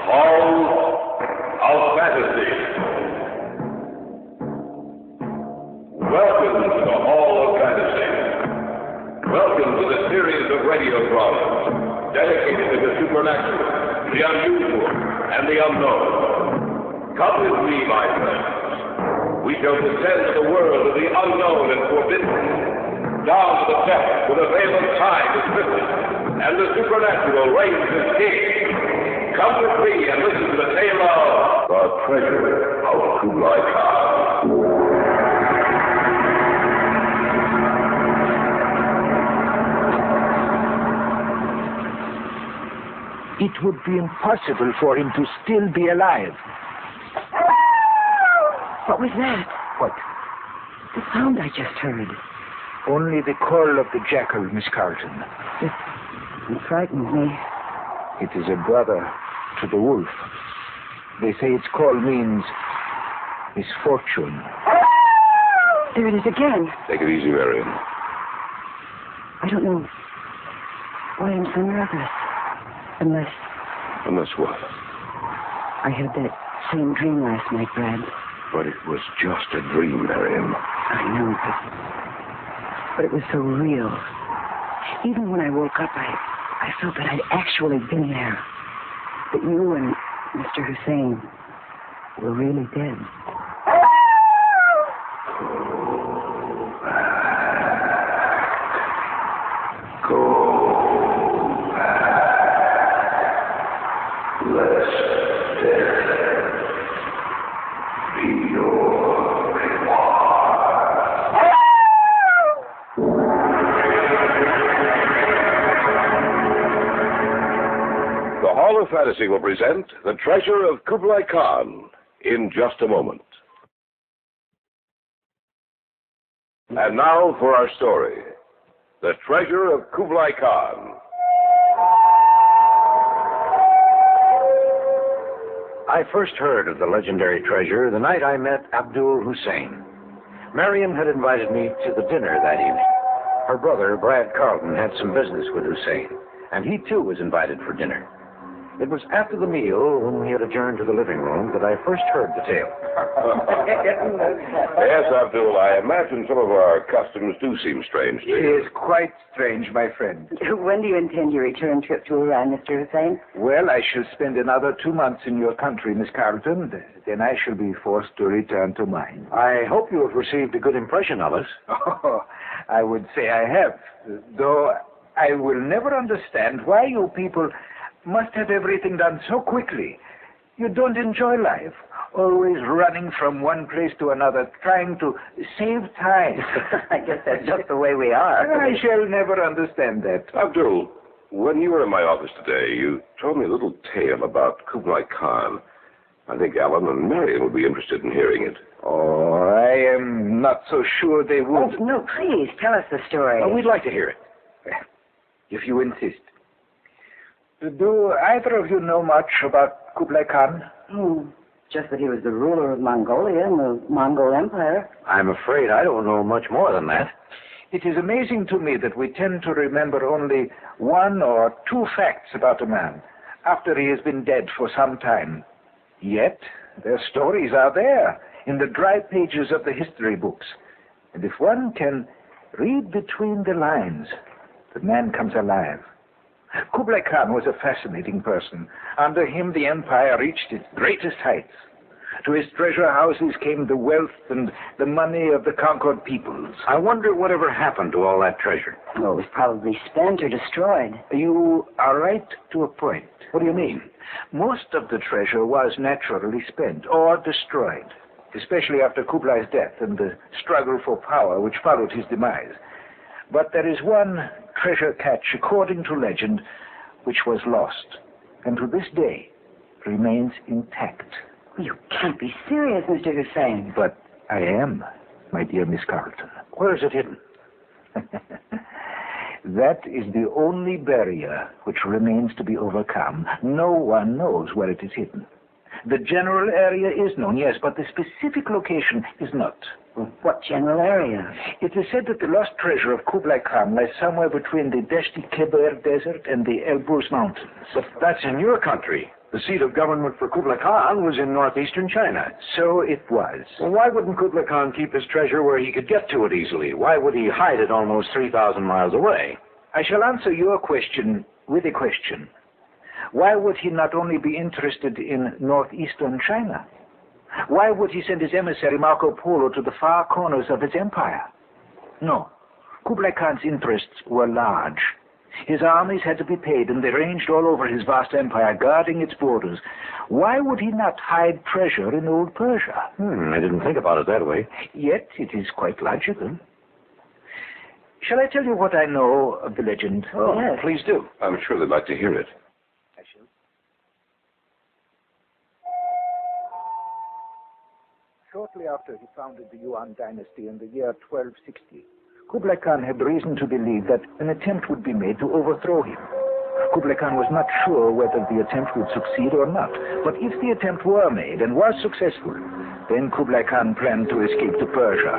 Hall of Fantasy. Welcome to the Hall of Fantasy. Welcome to the series of radio dramas dedicated to the supernatural, the unusual, and the unknown. Come with me, my friends. We shall descend to the world of the unknown and forbidden, down to the depths where the veil of time is lifted, and the supernatural reigns as king. Come with me and listen to the tale of the Treasure of Kublai Khan. It would be impossible for him to still be alive. What was that? What? The sound I just heard. Only the call of the jackal, Miss Carlton. It frightens me. It is a brother to the wolf. They say its call means misfortune. There it is again. Take it easy, Marion. I don't know why I'm so nervous. Unless what? I had that same dream last night, Brad. But it was just a dream, Marion. I know, but it was so real. Even when I woke up, I felt that I'd actually been there. That you and Mr. Hussein were really dead. Go back. Lest death be your reward. The Hall of Fantasy will present The Treasure of Kublai Khan in just a moment. And now for our story, The Treasure of Kublai Khan. I first heard of the legendary treasure the night I met Abdul Hussein. Marion had invited me to the dinner that evening. Her brother, Brad Carlton, had some business with Hussein, and he too was invited for dinner. It was after the meal, when we had adjourned to the living room, that I first heard the tale. Yes, Abdul, I imagine some of our customs do seem strange to you. It is quite strange, my friend. When do you intend your return trip to Iran, Mr. Hussein? Well, I shall spend another 2 months in your country, Miss Carlton. Then I shall be forced to return to mine. I hope you have received a good impression of us. Oh, I would say I have. Though I will never understand why you people must have everything done so quickly. You don't enjoy life, always running from one place to another, trying to save time. I guess that's just the way we are. I shall never understand that. Abdul, when you were in my office today, you told me a little tale about Kublai Khan. I think Alan and Marion would be interested in hearing it. Oh, I am not so sure they would. Oh, no, please, tell us the story. We'd like to hear it. If you insist. Do either of you know much about Kublai Khan? Just that he was the ruler of Mongolia and the Mongol Empire. I'm afraid I don't know much more than that. It is amazing to me that we tend to remember only 1 or 2 facts about a man after he has been dead for some time. Yet, their stories are there in the dry pages of the history books. And if one can read between the lines, the man comes alive. Kublai Khan was a fascinating person. Under him, the empire reached its greatest heights. To his treasure houses came the wealth and the money of the conquered peoples. I wonder whatever happened to all that treasure. Oh, it was probably spent or destroyed. You are right to a point. What do you mean? Most of the treasure was naturally spent or destroyed, especially after Kublai's death and the struggle for power which followed his demise. But there is one treasure catch, according to legend, which was lost, and to this day remains intact. You can't be serious, Mr. Hussein. But I am, my dear Miss Carlton. Where is it hidden? That is the only barrier which remains to be overcome. No one knows where it is hidden. The general area is known, yes, but the specific location is not. What general area? It is said that the lost treasure of Kublai Khan lies somewhere between the Deshti Keber Desert and the Elbrus Mountains. But that's in your country. The seat of government for Kublai Khan was in northeastern China. So it was. Well, why wouldn't Kublai Khan keep his treasure where he could get to it easily? Why would he hide it almost 3,000 miles away? I shall answer your question with a question. Why would he not only be interested in northeastern China? Why would he send his emissary Marco Polo to the far corners of his empire? No. Kublai Khan's interests were large. His armies had to be paid, and they ranged all over his vast empire, guarding its borders. Why would he not hide treasure in old Persia? I didn't think about it that way. Yet it is quite logical. Shall I tell you what I know of the legend? Oh, Yes. please do. I'm sure they'd like to hear it. I shall. Shortly after he founded the Yuan dynasty in the year 1260, Kublai Khan had reason to believe that an attempt would be made to overthrow him. Kublai Khan was not sure whether the attempt would succeed or not, but if the attempt were made and was successful, then Kublai Khan planned to escape to Persia,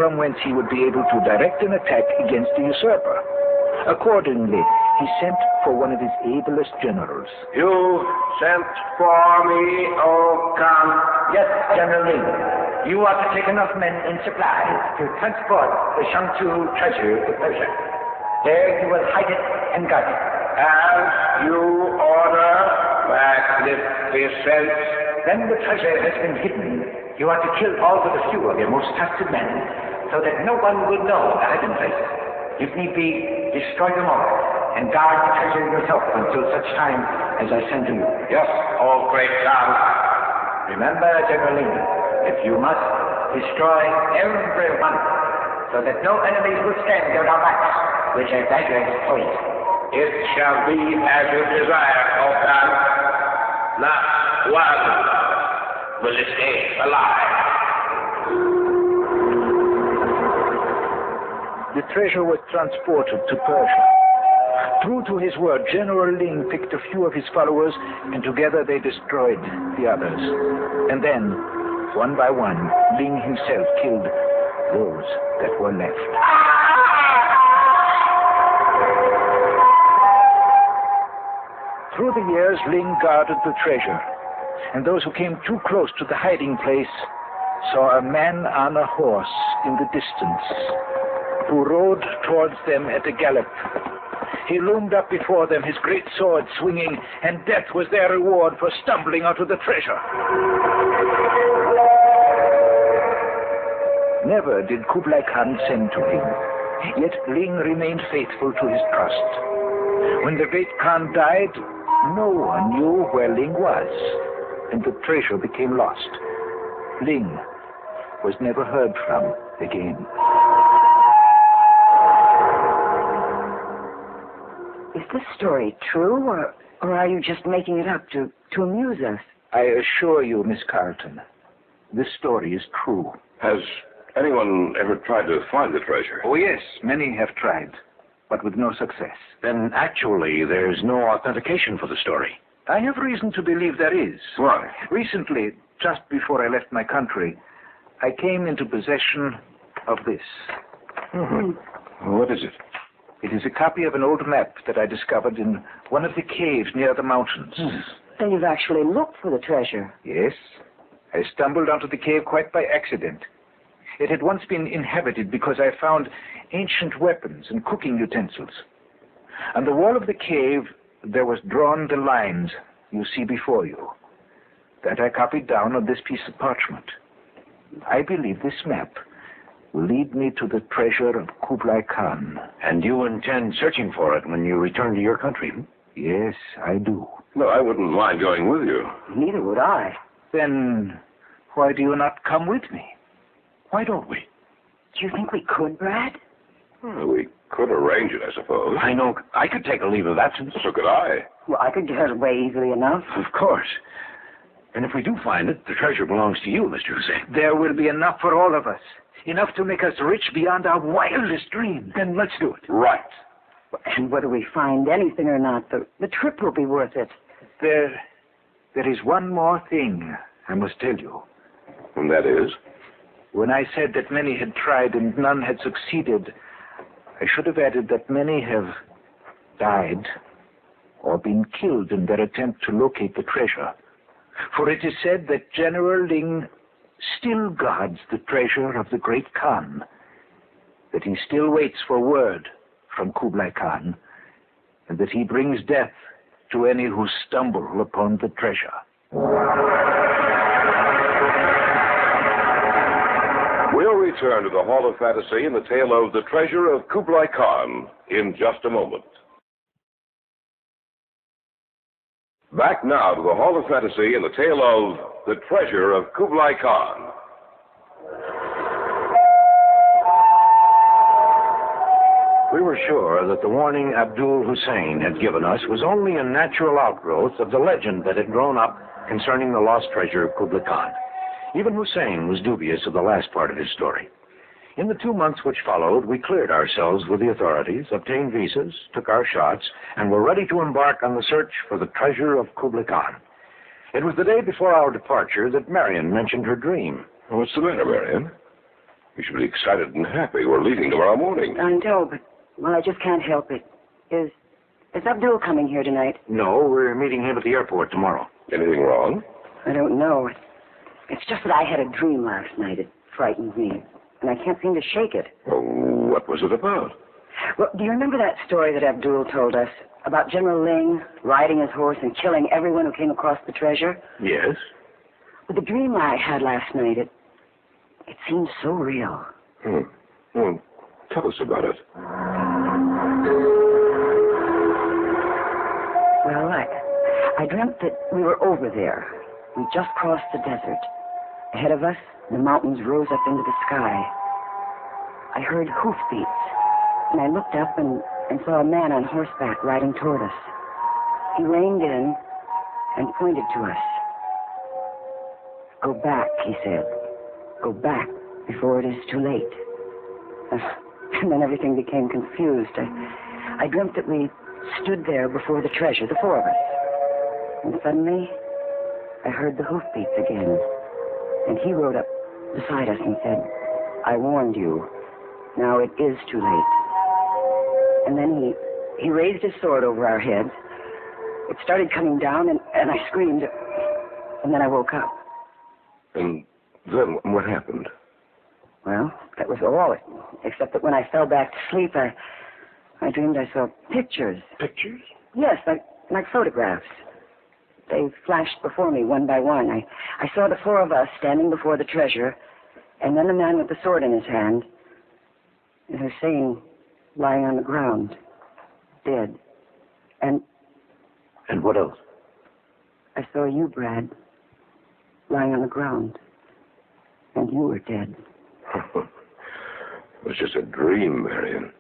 from whence he would be able to direct an attack against the usurper. Accordingly, he sent for one of his ablest generals. You sent for me, O Khan? Yes, General Ling. You are to take enough men and supplies to transport the Shangtu treasure to Persia. There you will hide it and guard it. As you order, magnificent. When the treasure has been hidden, you are to kill all but a few of your most trusted men, so that no one will know the hiding place. If need be, destroy them all, and guard the treasure yourself until such time as I send to you. Yes, O great Khan. Remember, General Ling, if you must, destroy everyone, so that no enemies will stand on our backs, which are daggers point. It shall be as you desire, O Khan. Not one will escape alive. The treasure was transported to Persia. True to his word, General Ling picked a few of his followers, and together they destroyed the others. And then, one by one, Ling himself killed those that were left. Through the years, Ling guarded the treasure, and those who came too close to the hiding place saw a man on a horse in the distance, who rode towards them at a gallop. He loomed up before them, his great sword swinging, and death was their reward for stumbling out of the treasure. Never did Kublai Khan send to him, yet Ling remained faithful to his trust. When the great Khan died, no one knew where Ling was, and the treasure became lost. Ling was never heard from again. Is this story true, or are you just making it up to amuse us? I assure you, Miss Carlton, this story is true. Has anyone ever tried to find the treasure? Oh, yes, many have tried, but with no success. Then actually there's no authentication for the story. I have reason to believe there is. Why? Recently, just before I left my country, I came into possession of this. What is it? It is a copy of an old map that I discovered in one of the caves near the mountains. Then you've actually looked for the treasure. Yes, I stumbled onto the cave quite by accident. It had once been inhabited because I found ancient weapons and cooking utensils. On the wall of the cave, there was drawn the lines you see before you. That I copied down on this piece of parchment. I believe this map will lead me to the treasure of Kublai Khan. And you intend searching for it when you return to your country? Yes, I do. No, I wouldn't mind going with you. Neither would I. Then why do you not come with me? Why don't we? Do you think we could, Brad? Well, we could arrange it, I suppose. I know I could take a leave of absence. So could I. Well, I could get away easily enough. Of course. And if we do find it, the treasure belongs to you, Mr. Hussein. There will be enough for all of us. Enough to make us rich beyond our wildest dreams. Then let's do it. Right. And whether we find anything or not, the trip will be worth it. There is one more thing I must tell you. And that is? When I said that many had tried and none had succeeded, I should have added that many have died or been killed in their attempt to locate the treasure. For it is said that General Ling still guards the treasure of the great Khan, that he still waits for word from Kublai Khan, and that he brings death to any who stumble upon the treasure. We'll return to the Hall of Fantasy in the tale of the Treasure of Kublai Khan in just a moment. Back now to the Hall of Fantasy in the tale of the Treasure of Kublai Khan. We were sure that the warning Abdul Hussein had given us was only a natural outgrowth of the legend that had grown up concerning the lost treasure of Kublai Khan. Even Hussein was dubious of the last part of his story. In the 2 months which followed, we cleared ourselves with the authorities, obtained visas, took our shots, and were ready to embark on the search for the treasure of Kublai Khan. It was the day before our departure that Marion mentioned her dream. What's the matter, Marion? You should be excited and happy. We're leaving tomorrow morning. I know, but, well, I just can't help it. Is Abdul coming here tonight? No, we're meeting him at the airport tomorrow. Anything wrong? I don't know. It's just that I had a dream last night. It frightened me, and I can't seem to shake it. Oh, what was it about? Well, do you remember that story that Abdul told us about General Ling riding his horse and killing everyone who came across the treasure? Yes? Well, the dream I had last night, it seemed so real. Well, tell us about it. Well, I dreamt that we were over there. We just crossed the desert. Ahead of us, the mountains rose up into the sky. I heard hoofbeats, and I looked up and saw a man on horseback riding toward us. He reined in and pointed to us. "Go back," he said. "Go back before it is too late." And then everything became confused. I dreamt that we stood there before the treasure, the four of us. And suddenly, I heard the hoofbeats again. And he rode up beside us and said, "I warned you. Now it is too late." And then he raised his sword over our heads. It started coming down, and I screamed. And then I woke up. And then what happened? Well, that was all. Except that when I fell back to sleep, I dreamed I saw pictures. Pictures? Yes, like photographs. They flashed before me one by one. I saw the four of us standing before the treasure, and then the man with the sword in his hand, and Hussein lying on the ground, dead. And what else? I saw you, Brad, lying on the ground, and you were dead. It was just a dream, Marion.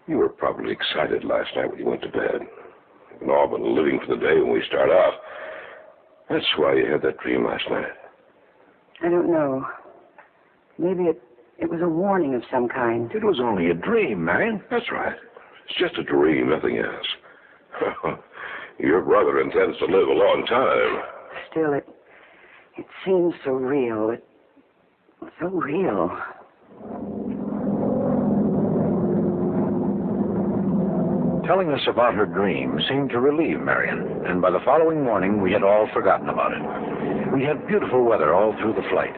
You were probably excited last night when you went to bed. We've all been living for the day when we start off. That's why you had that dream last night. I don't know. Maybe it was a warning of some kind. It was only a dream, Marion. That's right. It's just a dream, nothing else. Your brother intends to live a long time. Still, it seems so real. It's so real. Telling us about her dream seemed to relieve Marion, and by the following morning, we had all forgotten about it. We had beautiful weather all through the flight.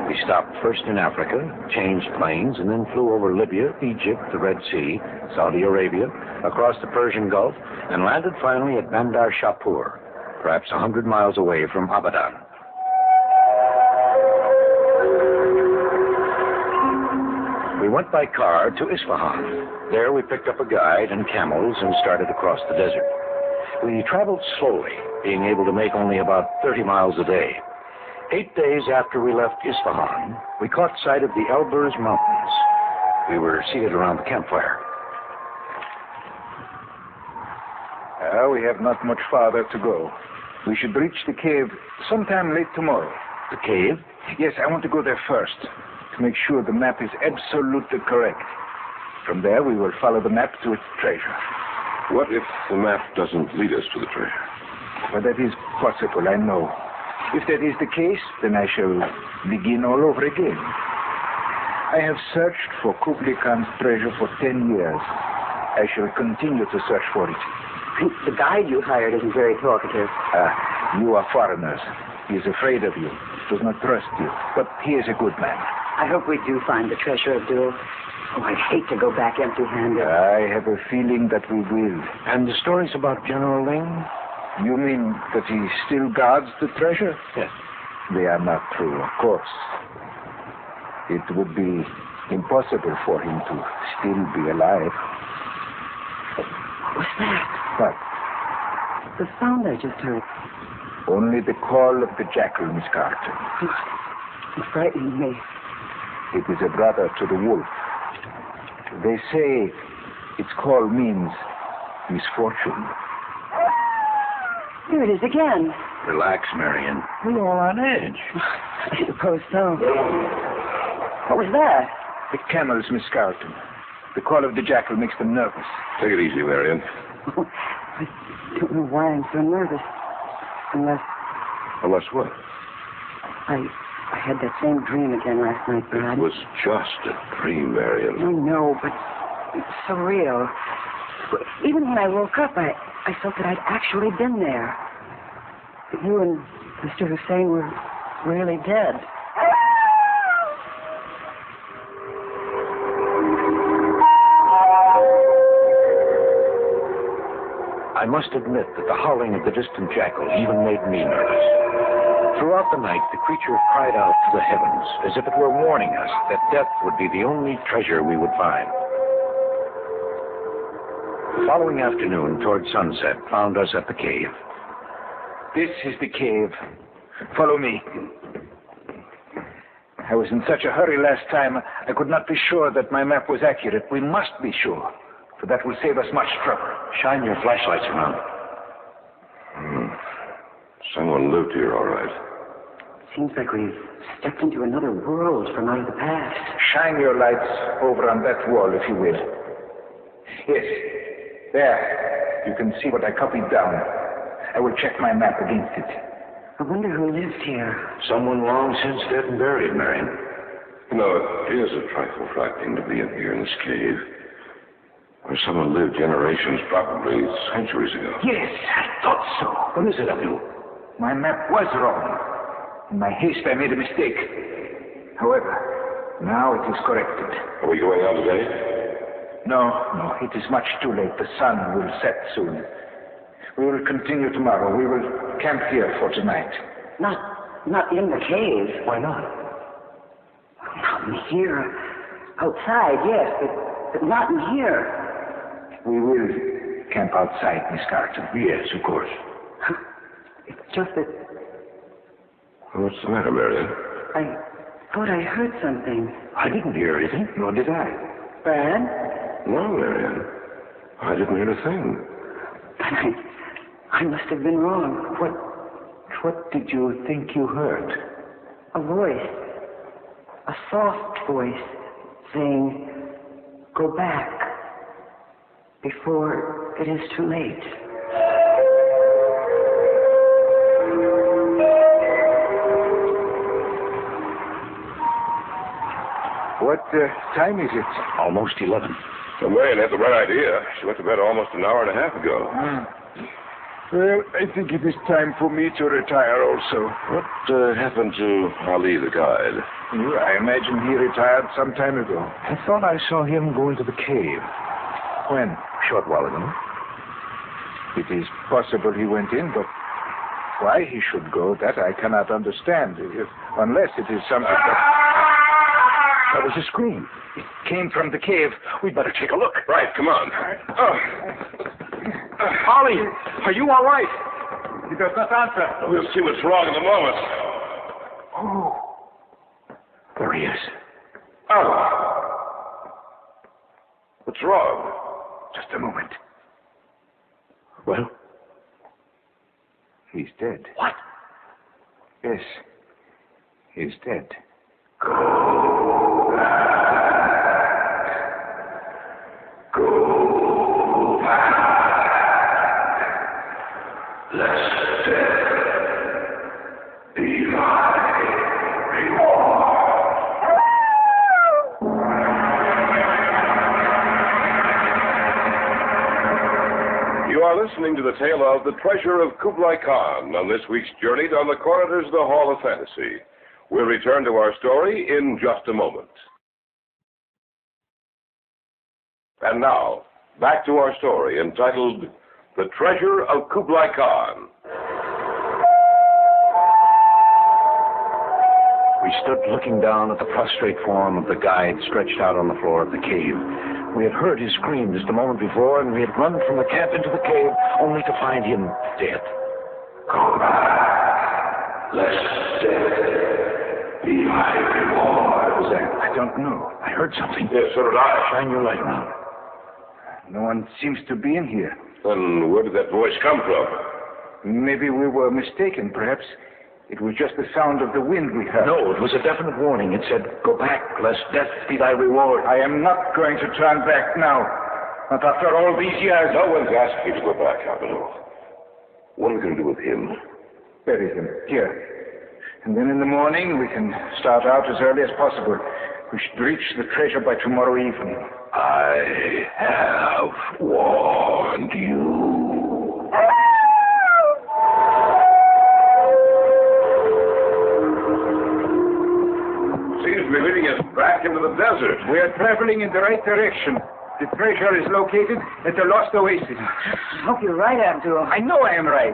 We stopped first in Africa, changed planes, and then flew over Libya, Egypt, the Red Sea, Saudi Arabia, across the Persian Gulf, and landed finally at Bandar Shapur, perhaps 100 miles away from Abadan. We went by car to Isfahan. There we picked up a guide and camels and started across the desert. We traveled slowly, being able to make only about 30 miles a day. 8 days after we left Isfahan, we caught sight of the Elburz Mountains. We were seated around the campfire. We have not much farther to go. We should reach the cave sometime late tomorrow. The cave? Yes, I want to go there first, to make sure the map is absolutely correct. From there, we will follow the map to its treasure. What if the map doesn't lead us to the treasure? Well, that is possible, I know. If that is the case, then I shall begin all over again. I have searched for Kublai Khan's treasure for 10 years. I shall continue to search for it. The guide you hired isn't very talkative. You are foreigners. He is afraid of you, does not trust you. But he is a good man. I hope we do find the treasure, Abdul. Oh, I'd hate to go back empty-handed. I have a feeling that we will. And the stories about General Ling? You mean that he still guards the treasure? Yes. They are not true, of course. It would be impossible for him to still be alive. What was that? What? The sound I just heard. Only the call of the jackal, Miss Carter. It frightened me. It is a brother to the wolf. They say its call means misfortune. Here it is again. Relax, Marion. We're all on edge. I suppose so. What was that? The camels, Miss Carlton. The call of the jackal makes them nervous. Take it easy, Marion. I don't know why I'm so nervous. Unless Unless what? I had that same dream again last night, Brad. It was just a dream, Marion. I know, but it's so real. Even when I woke up, I felt that I'd actually been there. That you and Mr. Hussein were really dead. I must admit that the howling of the distant jackal even made me nervous. Throughout the night, the creature cried out to the heavens as if it were warning us that death would be the only treasure we would find. The following afternoon, toward sunset, found us at the cave. This is the cave. Follow me. I was in such a hurry last time, I could not be sure that my map was accurate. We must be sure, for that will save us much trouble. Shine your flashlights around. Someone lived here, all right. Seems like we've stepped into another world from out of the past. Shine your lights over on that wall, if you will. Yes, there. You can see what I copied down. I will check my map against it. I wonder who lived here. Someone long since dead and buried, Marion. You know, it is a trifle frightening to be in here in this cave, where someone lived generations, probably centuries ago. Yes, I thought so. What is it, Abdul? My map was wrong. In my haste, I made a mistake. However, now it is corrected. Are we going out today? No, it is much too late. The sun will set soon. We will continue tomorrow. We will camp here for tonight. Not in the cave. Why not? Not in here. Outside, yes, but not in here. We will camp outside, Miss Carter. Yes, of course. It's just that What's the matter, Marion? I thought I heard something. I didn't hear anything, nor did I. Brad? No, Marion. I didn't hear a thing. Then I must have been wrong. What did you think you heard? A voice. A soft voice saying, "Go back before it is too late." What time is it? Almost 11. So Marion had the right idea. She went to bed almost an hour and a half ago. Well, I think it is time for me to retire also. What happened to Ali, the guide? I imagine he retired some time ago. I thought I saw him go into the cave. When? A short while ago. It is possible he went in, but why he should go, that I cannot understand. Unless it is something that was a scream. It came from the cave. We'd better take a look. Right, come on. Ollie, are you all right? He does not answer. We'll see what's wrong in a moment. Oh. There he is. Oh. What's wrong? Just a moment. Well? He's dead. What? Yes. He's dead. Go back. Let death be my reward. You are listening listening to the tale of The Treasure of Kublai Khan on this week's journey down the corridors of the Hall of Fantasy. We'll return to our story in just a moment. And now, back to our story entitled The Treasure of Kublai Khan. We stood looking down at the prostrate form of the guide stretched out on the floor of the cave. We had heard his scream just a moment before, and we had run from the camp into the cave, only to find him dead. Go back, lest death be my reward. What was that? I don't know. I heard something. Yes, so did I. Shine your light around. No one seems to be in here. Then where did that voice come from? Maybe we were mistaken, perhaps. It was just the sound of the wind we heard. No, it was a definite warning. It said, "Go back, lest death be thy reward." I am not going to turn back now. Not after all these years. No one's asked you to go back, Abdul. What are we going to do with him? Bury him here. And then in the morning we can start out as early as possible. We should reach the treasure by tomorrow evening. I have warned you. Seems to be leading us back into the desert. We are traveling in the right direction. The treasure is located at the lost oasis. I hope you're right, Abdul. I know I am right.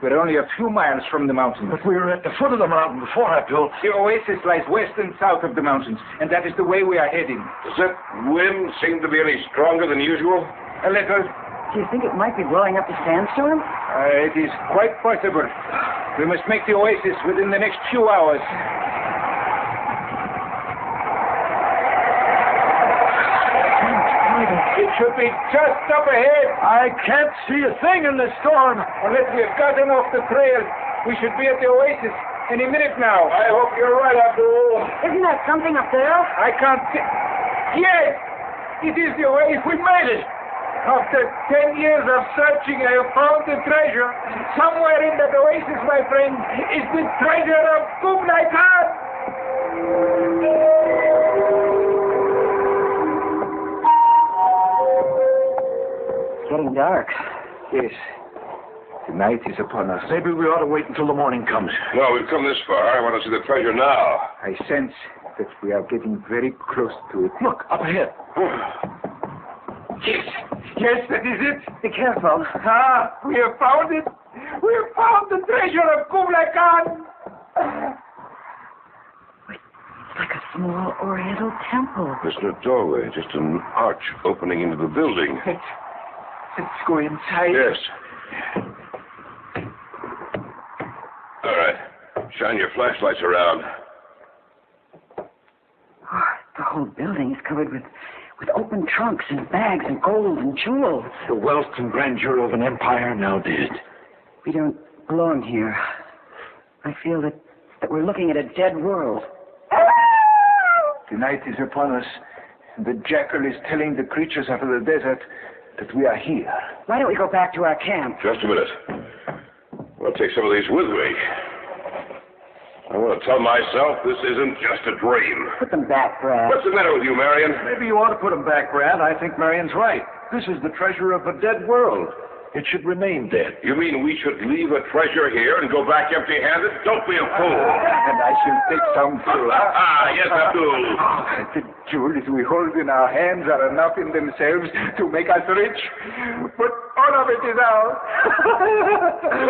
We're only a few miles from the mountains. But we were at the foot of the mountain before, Abdul. The oasis lies west and south of the mountains, and that is the way we are heading. Does that wind seem to be any stronger than usual? A little. Do you think it might be blowing up the sandstorm? It is quite possible. We must make the oasis within the next few hours. It should be just up ahead. I can't see a thing in the storm. Unless we have gotten off the trail, we should be at the oasis any minute now. I hope you're right, Abdul. Isn't that something up there? I can't see. Yes! It is the oasis. We made it. After 10 years of searching, I have found the treasure. Somewhere in that oasis, my friend, is the treasure of Kublai Khan. It's getting dark. Yes. The night is upon us. Maybe we ought to wait until the morning comes. No, we've come this far. I want to see the treasure now. I sense that we are getting very close to it. Look, up ahead. Yes. Yes, that is it. Be careful. We have found it. We have found the treasure of Kublai Khan. It's like a small oriental temple. There's no doorway, just an arch opening into the building. Let's go inside. Yes. All right. Shine your flashlights around. Oh, the whole building is covered with open trunks and bags and gold and jewels. The wealth and grandeur of an empire now dead. We don't belong here. I feel that we're looking at a dead world. The night is upon us, and the jackal is telling the creatures of the desert that we are here. Why don't we go back to our camp? Just a minute. I'll take some of these with me. I want to tell myself this isn't just a dream. Put them back, Brad. What's the matter with you, Marion? Maybe you ought to put them back, Brad. I think Marion's right. This is the treasure of a dead world. It should remain dead. You mean we should leave a treasure here and go back empty-handed? Don't be a fool. And I shall take some too. Yes, Abdul. The jewels we hold in our hands are enough in themselves to make us rich. But all of it is ours.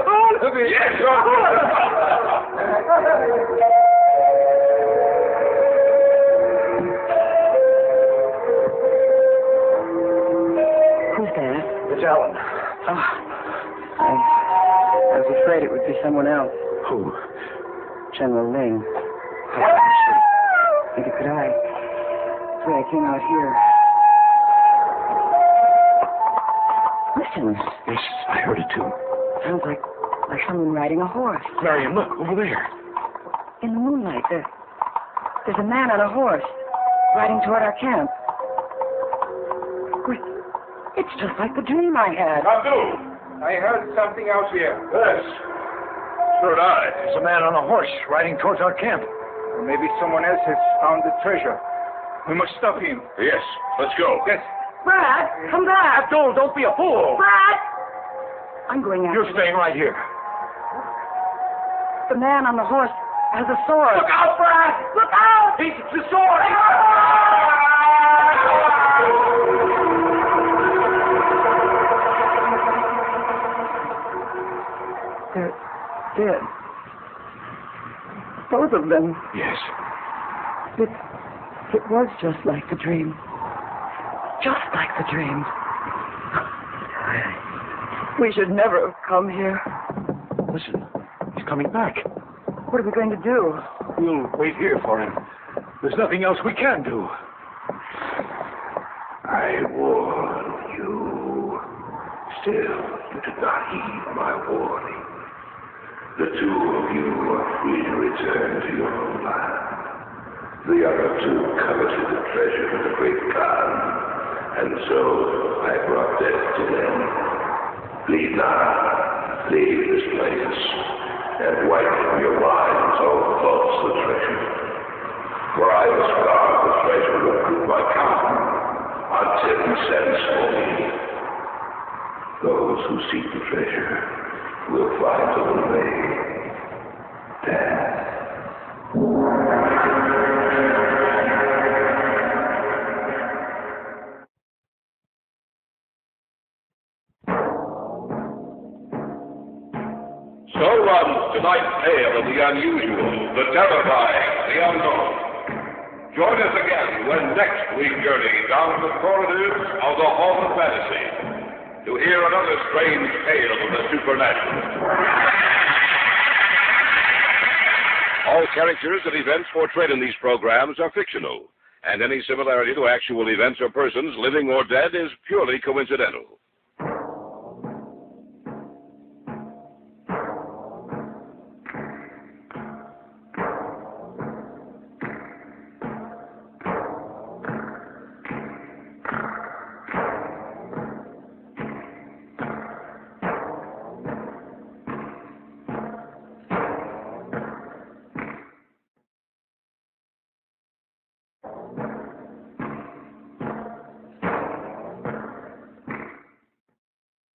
All of it. Yes, all of it. Who's there? It's Alan. Oh, I was afraid it would be someone else. Who? General Ling. Neither could I. That's why I came out here. Listen. Yes, I heard it too. Sounds like someone riding a horse. Marion, look, over there. In the moonlight, there's a man on a horse riding toward our camp. Wait, it's just like the dream I had. Abdul. I heard something out here. Yes. So did I. There's a man on a horse riding towards our camp. Or maybe someone else has found the treasure. We must stop him. Yes, let's go. Yes. Brad, come back. Abdul, don't be a fool. Brad! I'm going after You're staying right here. The man on the horse has a sword. Look out, Brad! Look out! He's the sword! They're dead. Both of them. Yes. It was just like the dream. Just like the dream. We should never have come here. Listen, he's coming back. What are we going to do? We'll wait here for him. There's nothing else we can do. I warned you. Still, you did not heed my warning. The two of you are free to return to your own land. The other two coveted the treasure of the great Khan, and so I brought death to them. Leave now. Leave this place, and wipe from your minds all thoughts of the treasure. For I must guard the treasure of Kublai Khan until he sends for me. Those who seek the treasure will find the way. Death. So runs tonight's tale of the unusual, the terrifying, the unknown. Join us again when next we journey down the corridors of the Hall of Fantasy to hear another strange tale of the supernatural. All characters and events portrayed in these programs are fictional, and any similarity to actual events or persons, living or dead, is purely coincidental.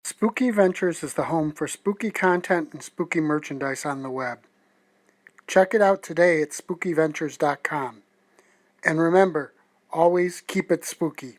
Spooky Ventures is the home for spooky content and spooky merchandise on the web. Check it out today at spookyventures.com. And remember, always keep it spooky.